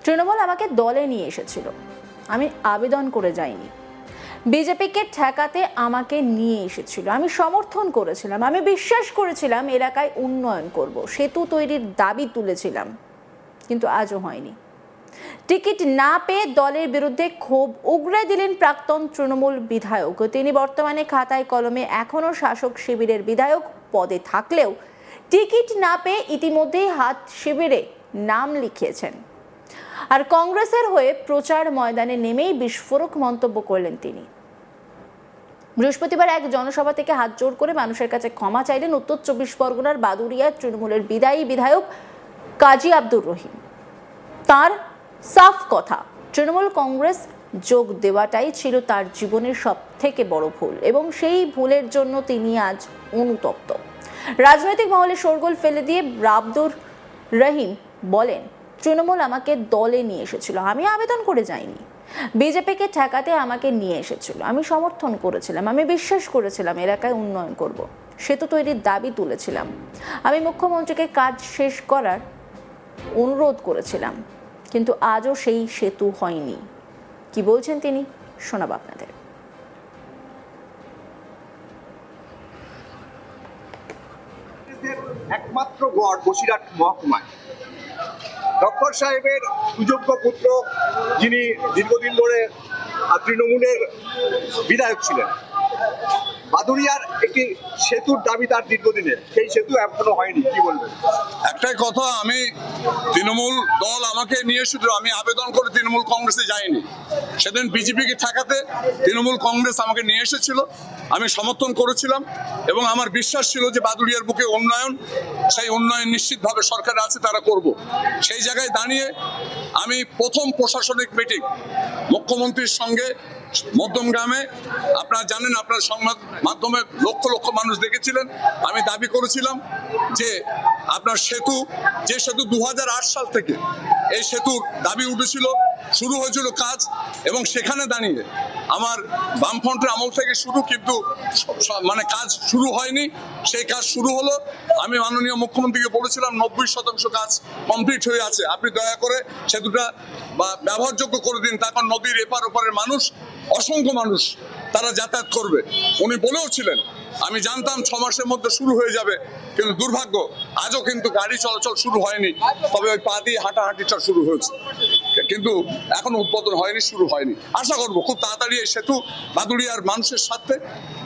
তৃণমূল আমাকে দলে নিয়ে এসেছিল, আমি আবেদন করে যাইনি। বিজেপিকে ঠেকাতে আমাকে নিয়ে এসেছিল, আমি সমর্থন করেছিলাম। আমি বিশ্বাস করেছিলাম এলাকায় উন্নয়ন করব, সেতু তৈরির দাবি তুলেছিলাম, কিন্তু আজও হয়নি। টিকিট না পেয়ে দলের বিরুদ্ধে ক্ষোভ উগরে দিলেন প্রাক্তন তৃণমূল বিধায়ক। তিনি বর্তমানে খাতায় কলমে এখনো শাসক শিবিরের বিধায়ক পদে থাকলেও টিকিট না পেয়ে ইতিমধ্যেই হাত শিবিরে নাম লিখিয়েছেন। আর কংগ্রেসের হয়ে প্রচার ময়দানে নেমেই বিস্ফোরক মন্তব্য করলেন তিনি। বৃহস্পতিবার এক জনসভা থেকে হাত জোড় করে মানুষের কাছে ক্ষমা চাইলেন উত্তর 24 পরগনার বাদুড়িয়ার তৃণমূলের বিদায়ী বিধায়ক কাজী আব্দুর রহিম। তার সাফ কথা, তৃণমূল কংগ্রেস যোগ দেওয়াটাই ছিল তার জীবনের সবথেকে বড় ভুল এবং সেই ভুলের জন্য তিনি আজ অনুতপ্ত। রাজনৈতিক মহলে শোরগোল ফেলে দিয়ে আব্দুর রহিম বলেন, তৃণমূল আমাকে দলে নিয়ে এসেছিল, আমি আবেদন করে যাইনি। বিজেপিকে ঠেকাতে আমাকে নিয়ে এসেছিল, আমি সমর্থন করেছিলাম। আমি বিশ্বাস করেছিলাম এলাকায় উন্নয়ন করব, সেতু তৈরির দাবি তুলেছিলাম। আমি মুখ্যমন্ত্রীকে কাজ শেষ করার অনুরোধ করেছিলাম, কিন্তু আজও সেই সেতু হয়নি। কি বলছেন তিনি, শোনাব আপনাদের। একমাত্র গড় বসিরহাট মহকুমায় ডক্টর সাহেবের সুযোগ্য পুত্র, যিনি দীর্ঘদিন ধরে তৃণমূলের বিধায়ক ছিলেন, বাদুড়িয়ার একটি সেতুর দাবি তার দীর্ঘদিনের, সেই সেতু এখনো হয়নি। কি বলবেন? একটাই কথা, আমি তৃণমূল দল আমাকে নিয়ে এসেছিল, আমি আবেদন করে তৃণমূল কংগ্রেসে যাইনি। সেদিন বিজেপিকে ঠেকাতে তৃণমূল কংগ্রেস আমাকে নিয়ে এসেছিল, আমি সমর্থন করেছিলাম এবং আমার বিশ্বাস ছিল যে বাদুড়িয়ার বুকে উন্নয়ন, সেই উন্নয়ন নিশ্চিতভাবে সরকার আছে, তারা করব। সেই জায়গায় দাঁড়িয়ে আমি প্রথম প্রশাসনিক মিটিং মুখ্যমন্ত্রীর সঙ্গে মধ্যমগ্রামে, আপনারা জানেন, আপনার সংবাদ মাধ্যমে লক্ষ লক্ষ মানুষ দেখেছিলেন, আমি দাবি করেছিলাম যে আপনার সেতু, যে সেতু 2008 সাল থেকে এই সেতুর দাবি উঠেছিল, শুরু হয়েছিল কাজ, এবং সেখানে দাঁড়িয়ে আমার বামফ্রন্টের আমল থেকে শুরু, কিন্তু মানে কাজ শুরু হয়নি। সেই কাজ শুরু হলো। আমি মাননীয় মুখ্যমন্ত্রীকে বলেছিলাম 90% কাজ কমপ্লিট হয়ে আছে, আপনি দয়া করে সেতুটা ব্যবহারযোগ্য করে দিন, তারপর নদীর এপার ওপারের মানুষ, অসংখ্য মানুষ তারা যাতায়াত করবে। উনি বলেও ছিলেন, আমি জানতাম 6 মাসের মধ্যে শুরু হয়ে যাবে, কিন্তু দুর্ভাগ্য আজও কিন্তু গাড়ি চলাচল শুরু হয়নি, তবে ওই পা দিয়ে হাঁটাহাঁটিটা শুরু হয়েছে, কিন্তু এখনো উদ্বোধন হয়নি, শুরু হয়নি। আশা করবো খুব তাড়াতাড়ি এই সেতু বাদুড়িয়ার মানুষের সাথে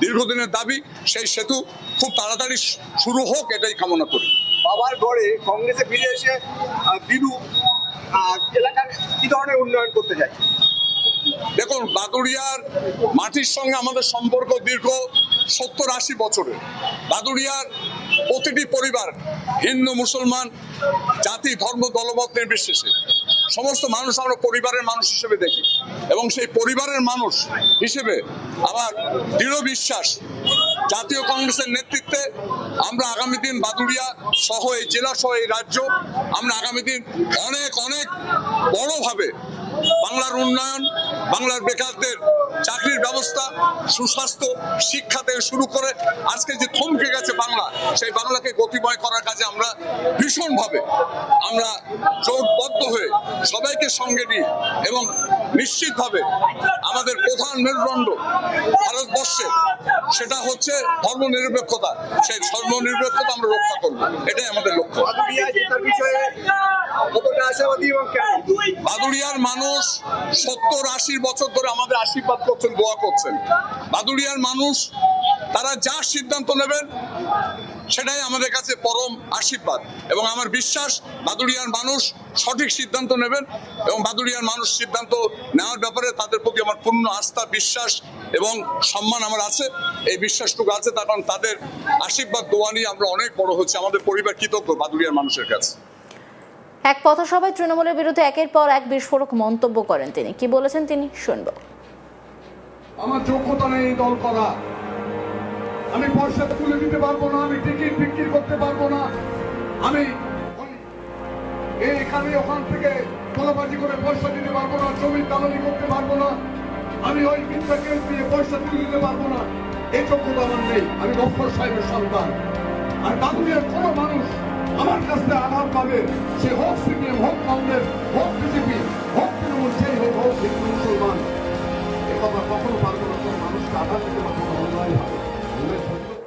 দীর্ঘদিনের দাবি, সেই সেতু খুব তাড়াতাড়ি শুরু হোক, এটাই কামনা করি। বাবার ঘরে কংগ্রেসে ফিরে এসে বিরু এলাকার কি ধরনের উন্নয়ন করতে যায়? দেখুন, বাদুড়িয়ার মাটির সঙ্গে আমাদের সম্পর্ক দীর্ঘ 70-80 বছরের। বাদুড়িয়ার প্রতিটি পরিবার, হিন্দু মুসলমান, জাতি ধর্ম দলমত নির্বিশেষে সমস্ত মানুষ আমরা পরিবারের মানুষ হিসেবে দেখি, এবং সেই পরিবারের মানুষ হিসেবে আমার দৃঢ় বিশ্বাস জাতীয় কংগ্রেসের নেতৃত্বে আমরা আগামী দিন বাদুড়িয়া সহ এই জেলা সহ এই রাজ্য, আমরা আগামী দিন অনেক অনেক বড়ভাবে বাংলার উন্নয়ন, বাংলার বেকারদের চাকরির ব্যবস্থা, সুস্বাস্থ্য, শিক্ষা থেকে শুরু করে আজকে যে থমকে গেছে বাংলা, সেই বাংলাকে গতিময় করার কাজে আমরা ভীষণভাবে আমরা জোটবদ্ধ হয়ে সবাইকে সঙ্গে নিয়ে, এবং নিশ্চিতভাবে আমাদের প্রধান মেরুদণ্ড ভারতবর্ষে, সেটা হচ্ছে ধর্মনিরপেক্ষতা, সেই ধর্মনিরপেক্ষতা আমরা রক্ষা করবো, এটাই আমাদের লক্ষ্য। বাদুড়িয়ার মানুষ 70-80 বছর ধরে আমাদের আশীর্বাদ করছেন, দোয়া করছেন। বাদুড়িয়ার মানুষ তারা যা সিদ্ধান্ত নেবেন সেটাই আমাদের কাছে পরম আশীর্বাদ, এবং আমার বিশ্বাস বাদুড়িয়ার মানুষ সঠিক সিদ্ধান্ত নেবেন, এবং বাদুড়িয়ার মানুষ সিদ্ধান্ত নেওয়ার ব্যাপারে তাদের প্রতি আমার পূর্ণ আস্থা, বিশ্বাস এবং সম্মান আমার আছে। এই বিশ্বাসটুকু আছে, তার কারণ তাদের আশীর্বাদ দোয়া নিয়ে আমরা অনেক বড় হচ্ছে। আমাদের পরিবার কৃতজ্ঞ বাদুড়িয়ার মানুষের কাছে। এক পথসভায় তৃণমূলের বিরুদ্ধে একের পর এক বিস্ফোরক মন্তব্য করেন তিনি। কি বলেছেন তিনি, শুনবো। আমার যোগ্যতা নেই দল করা, আমি পয়সা তুলে দিতে পারবো না, আমি টিকিট বিক্রি করতে পারবো না, আমি এখানে ওখান থেকে তোলাবাজি করে পয়সা দিতে পারবো না, জমি দালালি করতে পারবো না, আমি ওই মিথ্যাকে দিয়ে পয়সা তুলে দিতে পারবো না, এই যোগ্যতা আমার নেই। আমি গফর সাহেবের সন্তান। আর বাদুড়িয়ার কোনো মানুষ আমার কাছে আঘাত পাবে, সে হোক সিপিএম, হোক কংগ্রেস, হোক বিজেপি,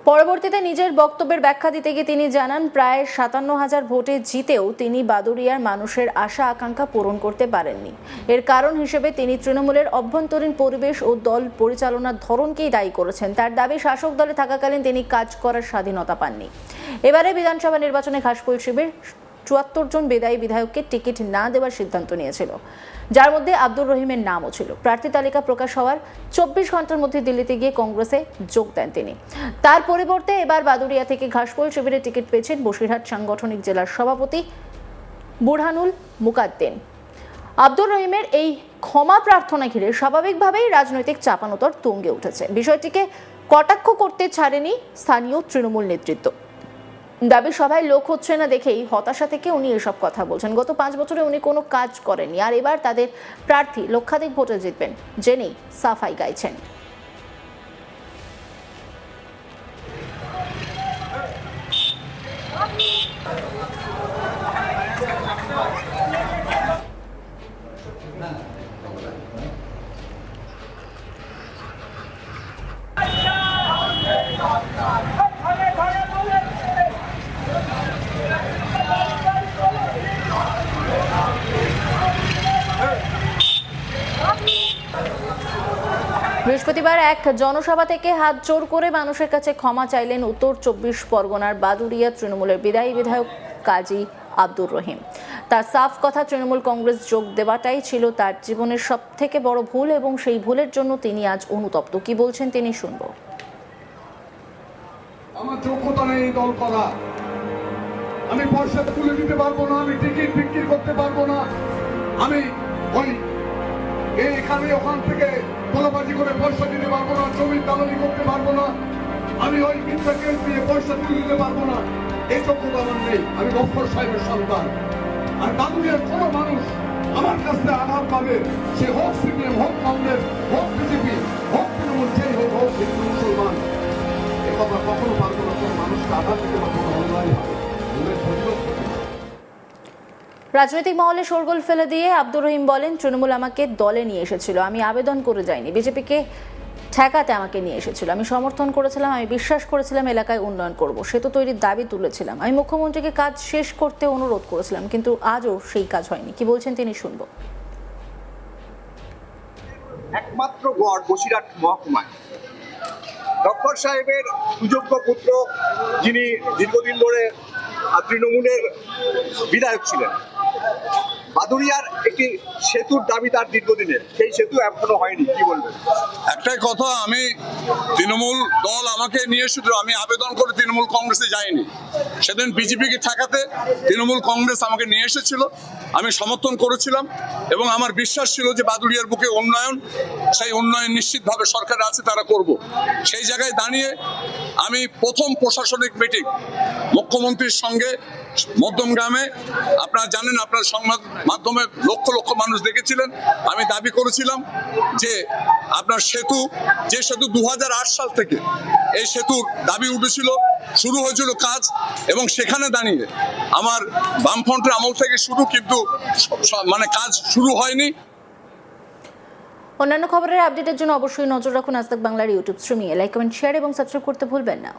পরবর্তীতে নিজের বক্তব্যের ব্যাখ্যা দিতে গিয়ে তিনি জানান, প্রায় 57,000 ভোটে জিতেও তিনি বাদুড়িয়ার মানুষের আশা আকাঙ্ক্ষা পূরণ করতে পারেননি। এর কারণ হিসেবে তিনি তৃণমূলের অভ্যন্তরীণ পরিবেশ ও দল পরিচালনার ধরনকেই দায়ী করেছেন। তার দাবি, শাসক দলে থাকাকালীন তিনি কাজ করার স্বাধীনতা পাননি। এবারে বিধানসভা নির্বাচনে ঘাসফুল শিবির 74 জন বিদায়ী বিধায়ককে টিকিট না দেওয়ার সিদ্ধান্ত নিয়েছিল, যার মধ্যে আব্দুর রহিমের নামও ছিল। প্রার্থী তালিকা প্রকাশ হওয়ার 24 ঘন্টার মধ্যে দিল্লিতে গিয়ে কংগ্রেসে যোগ দেন তিনি। তার পরিবর্তে এবার বাদুড়িয়া থেকে ঘাসফুল শিবিরে টিকিট পেয়েছেন বসিরহাট সাংগঠনিক জেলার সভাপতি বুরহানুল মুকাদ্দেম। আব্দুর রহিমের এই ক্ষমা প্রার্থনা ঘিরে স্বাভাবিকভাবেই রাজনৈতিক চাপানোতর তুঙ্গে উঠেছে। বিষয়টিকে কটাক্ষ করতে ছাড়েনি স্থানীয় তৃণমূল নেতৃত্ব। দাবি, সভায় লোক হচ্ছে না দেখেই হতাশা থেকে উনি এসব কথা বলছেন। গত 5 বছরে উনি কোনো কাজ করেননি, আর এবার তাদের প্রার্থী লক্ষাধিক ভোটে জিতবেন জেনেই সাফাই গাইছেন। বৃহস্পতিবার এক জনসভা থেকে হাত জোর করে মানুষের কাছে ক্ষমা চাইলেন উত্তর 24 পরগনার বাদুড়িয়া তৃণমূলের বিদায়ী বিধায়ক কাজী আব্দুর রহিম। তার সাফ কথা, তৃণমূল কংগ্রেস যোগ দেওয়াটাই ছিল তার জীবনের সবথেকে বড় ভুল এবং সেই ভুলের জন্য তিনি আজ অনুতপ্ত। কি বলছেন তিনি শুনবো। আমার যোগ্যতা নেই দল করা, আমি পয়সা তুলে দিতে পারবো না, আমি টিকিট বিক্রি করতে পারবো না, আমি ওই এখানে ওখান থেকে তোলাবাজি করে পয়সা দিতে পারবো না, জমির দালালি করতে পারবো না, আমি ওই মিথ্যা কেস দিয়ে পয়সা তুলে দিতে পারবো না, এই যোগ্যতা আমার নেই। আমি গফর সাহেবের সন্তান। আর বাদুড়িয়ার কোনো মানুষ আমার কাছে আঘাত পাবে, সে হোক সিপিএম, হোক কংগ্রেস, হোক বিজেপি, হোক তৃণমূল, যেই হোক, হোক হিন্দু মুসলমান, এ কথা কখনো পারবো না। কোনো মানুষকে আঘাত দিতে পারবো না অন্যায় হবে। রাজনৈতিক মহলে শোরগোল ফেলে দিয়ে আব্দুর রহিম বলেন, তৃণমূল আমাকে দলে নিয়ে এসেছিল, আমি আবেদন করে যাইনি। বিজেপিকে ঠেকাতে আমাকে নিয়ে এসেছিল, আমি সমর্থন করেছিলাম, আমি বিশ্বাস করেছিলাম এলাকায় উন্নয়ন করব, সেতু তৈরির দাবি তুলেছিলাম, আমি মুখ্যমন্ত্রীকে কাজ শেষ করতে অনুরোধ করেছিলাম, কিন্তু আজও সেই কাজ হয়নি। কি বলছেন তিনি শুনবো। একমাত্র গড় বসিরহাট মহকুমায় গফর সাহেবের সুযোগ্য পুত্র, যিনি দীর্ঘদিন ধরে তৃণমূলের বিধায়ক ছিলেন, বাদুড়িয়ার একটি সেতুর দাবি তার দীর্ঘদিনের, সেই সেতু এখনো হয়নি। কি বলবেন? একটাই কথা, আমি তৃণমূল দল আমাকে নিয়ে এসেছিল, আমি আবেদন করে তৃণমূল কংগ্রেসে যাইনি। সেদিন বিজেপিকে ঠেকাতে তৃণমূল কংগ্রেস আমাকে নিয়ে এসেছিল, আমি সমর্থন করেছিলাম এবং আমার বিশ্বাস ছিল যে বাদুড়িয়ার বুকে উন্নয়ন, সেই উন্নয়ন নিশ্চিতভাবে সরকার আছে, তারা করব। সেই জায়গায় দাঁড়িয়ে আমি প্রথম প্রশাসনিক মিটিং মুখ্যমন্ত্রীর সঙ্গে মধ্যমগ্রামে, আপনারা জানেন, আপনার সংবাদ মাধ্যমে লক্ষ লক্ষ মানুষ দেখেছিলেন, আমি দাবি করেছিলাম যে আপনার সেতু, যে সেতু 2008 সাল থেকে এই সেতুর দাবি উঠেছিল, শুরু হয়েছিল কাজ, এবং সেখানে দাঁড়িয়ে আমার বামফ্রন্টের আমল থেকে শুরু, কিন্তু মানে কাজ শুরু হয়নি। অন্যান্য খবরের আপডেটের জন্য অবশ্যই নজর রাখুন আজ তাক বাংলার ইউটিউব স্ট্রিমিংয়ে। লাইক, কমেন্ট, শেয়ার এবং সাবস্ক্রাইব করতে ভুলবেন না।